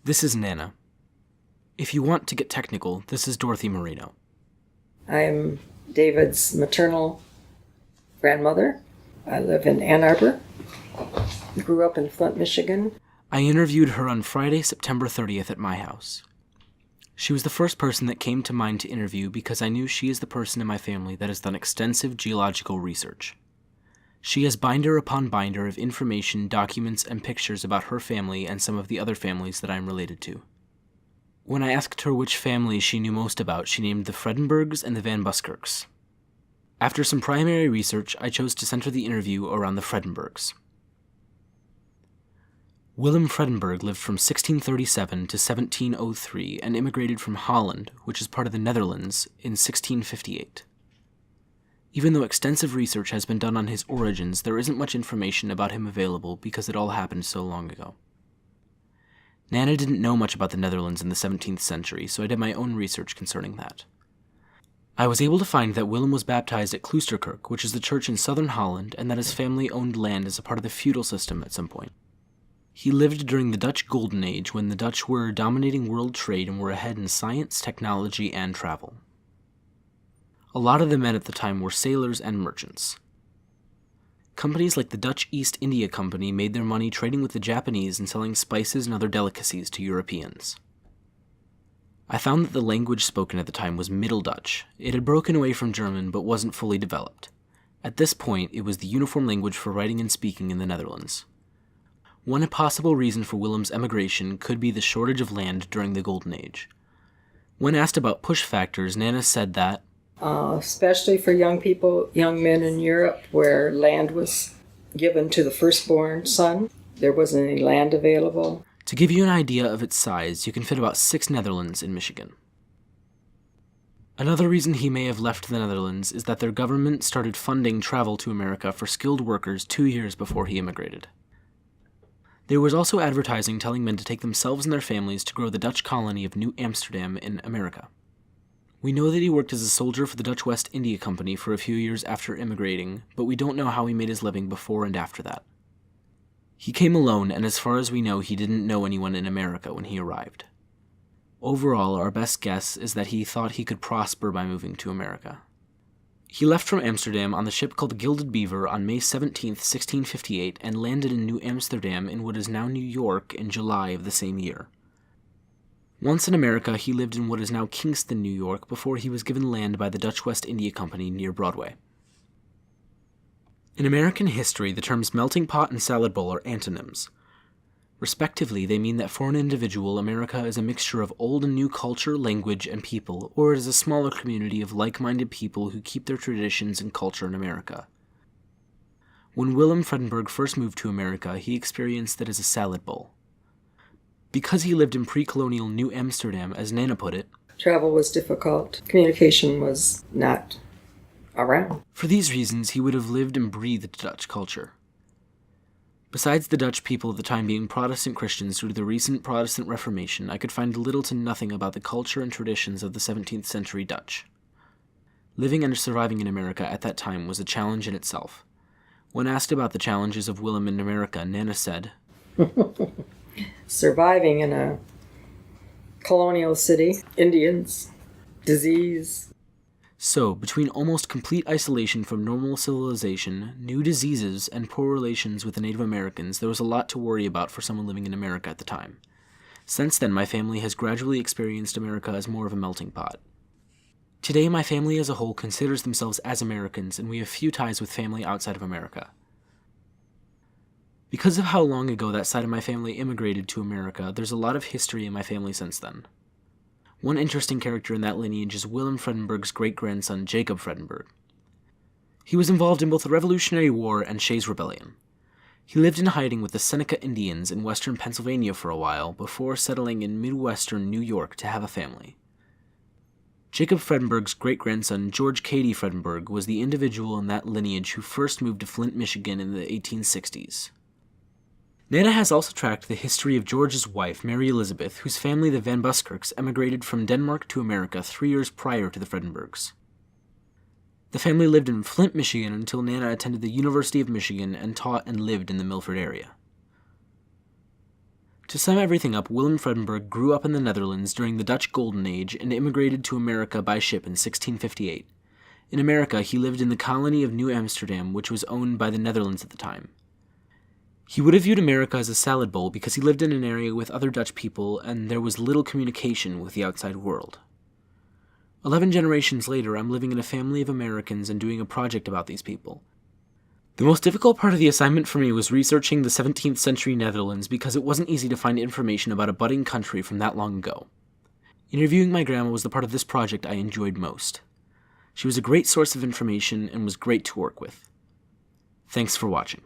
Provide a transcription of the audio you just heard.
This is Nana. If you want to get technical, this is Dorothy Moreno. I'm David's maternal grandmother. I live in Ann Arbor. Grew up in Flint, Michigan. I interviewed her on Friday, September 30th at my house. She was the first person that came to mind to interview because I knew she is the person in my family that has done extensive geological research. She has binder upon binder of information, documents, and pictures about her family and some of the other families that I am related to. When I asked her which family she knew most about, she named the Fredenbergs and the Van Buskirks. After some primary research, I chose to center the interview around the Fredenbergs. Willem Fredenberg lived from 1637 to 1703 and immigrated from Holland, which is part of the Netherlands, in 1658. Even though extensive research has been done on his origins, there isn't much information about him available because it all happened so long ago. Nana didn't know much about the Netherlands in the 17th century, so I did my own research concerning that. I was able to find that Willem was baptized at Kloosterkerk, which is the church in southern Holland, and that his family owned land as a part of the feudal system at some point. He lived during the Dutch Golden Age, when the Dutch were dominating world trade and were ahead in science, technology, and travel. A lot of the men at the time were sailors and merchants. Companies like the Dutch East India Company made their money trading with the Japanese and selling spices and other delicacies to Europeans. I found that the language spoken at the time was Middle Dutch. It had broken away from German but wasn't fully developed. At this point, it was the uniform language for writing and speaking in the Netherlands. One possible reason for Willem's emigration could be the shortage of land during the Golden Age. When asked about push factors, Nana said that, especially for young people, young men in Europe, where land was given to the firstborn son. There wasn't any land available. To give you an idea of its size, you can fit about 6 Netherlands in Michigan. Another reason he may have left the Netherlands is that their government started funding travel to America for skilled workers 2 years before he immigrated. There was also advertising telling men to take themselves and their families to grow the Dutch colony of New Amsterdam in America. We know that he worked as a soldier for the Dutch West India Company for a few years after immigrating, but we don't know how he made his living before and after that. He came alone, and as far as we know, he didn't know anyone in America when he arrived. Overall, our best guess is that he thought he could prosper by moving to America. He left from Amsterdam on the ship called the Gilded Beaver on May 17, 1658, and landed in New Amsterdam in what is now New York in July of the same year. Once in America, he lived in what is now Kingston, New York, before he was given land by the Dutch West India Company near Broadway. In American history, the terms melting pot and salad bowl are antonyms. Respectively, they mean that for an individual, America is a mixture of old and new culture, language, and people, or it is a smaller community of like-minded people who keep their traditions and culture in America. When Willem Fredenberg first moved to America, he experienced it as a salad bowl. Because he lived in pre-colonial New Amsterdam, as Nana put it, travel was difficult. Communication was not around. For these reasons, he would have lived and breathed Dutch culture. Besides the Dutch people at the time being Protestant Christians due to the recent Protestant Reformation, I could find little to nothing about the culture and traditions of the 17th century Dutch. Living and surviving in America at that time was a challenge in itself. When asked about the challenges of Willem in America, Nana said, surviving in a colonial city, Indians, disease. So, between almost complete isolation from normal civilization, new diseases, and poor relations with the Native Americans, there was a lot to worry about for someone living in America at the time. Since then, my family has gradually experienced America as more of a melting pot. Today, my family as a whole considers themselves as Americans, and we have few ties with family outside of America. Because of how long ago that side of my family immigrated to America, there's a lot of history in my family since then. One interesting character in that lineage is Willem Fredenberg's great-grandson, Jacob Fredenberg. He was involved in both the Revolutionary War and Shays' Rebellion. He lived in hiding with the Seneca Indians in western Pennsylvania for a while before settling in midwestern New York to have a family. Jacob Fredenberg's great-grandson, George Cady Fredenberg, was the individual in that lineage who first moved to Flint, Michigan in the 1860s. Nana has also tracked the history of George's wife, Mary Elizabeth, whose family, the Van Buskirks, emigrated from Denmark to America 3 years prior to the Fredenbergs. The family lived in Flint, Michigan until Nana attended the University of Michigan and taught and lived in the Milford area. To sum everything up, Willem Vredenburg grew up in the Netherlands during the Dutch Golden Age and immigrated to America by ship in 1658. In America, he lived in the colony of New Amsterdam, which was owned by the Netherlands at the time. He would have viewed America as a salad bowl because he lived in an area with other Dutch people and there was little communication with the outside world. 11 generations later, I'm living in a family of Americans and doing a project about these people. The most difficult part of the assignment for me was researching the 17th century Netherlands because it wasn't easy to find information about a budding country from that long ago. Interviewing my grandma was the part of this project I enjoyed most. She was a great source of information and was great to work with. Thanks for watching.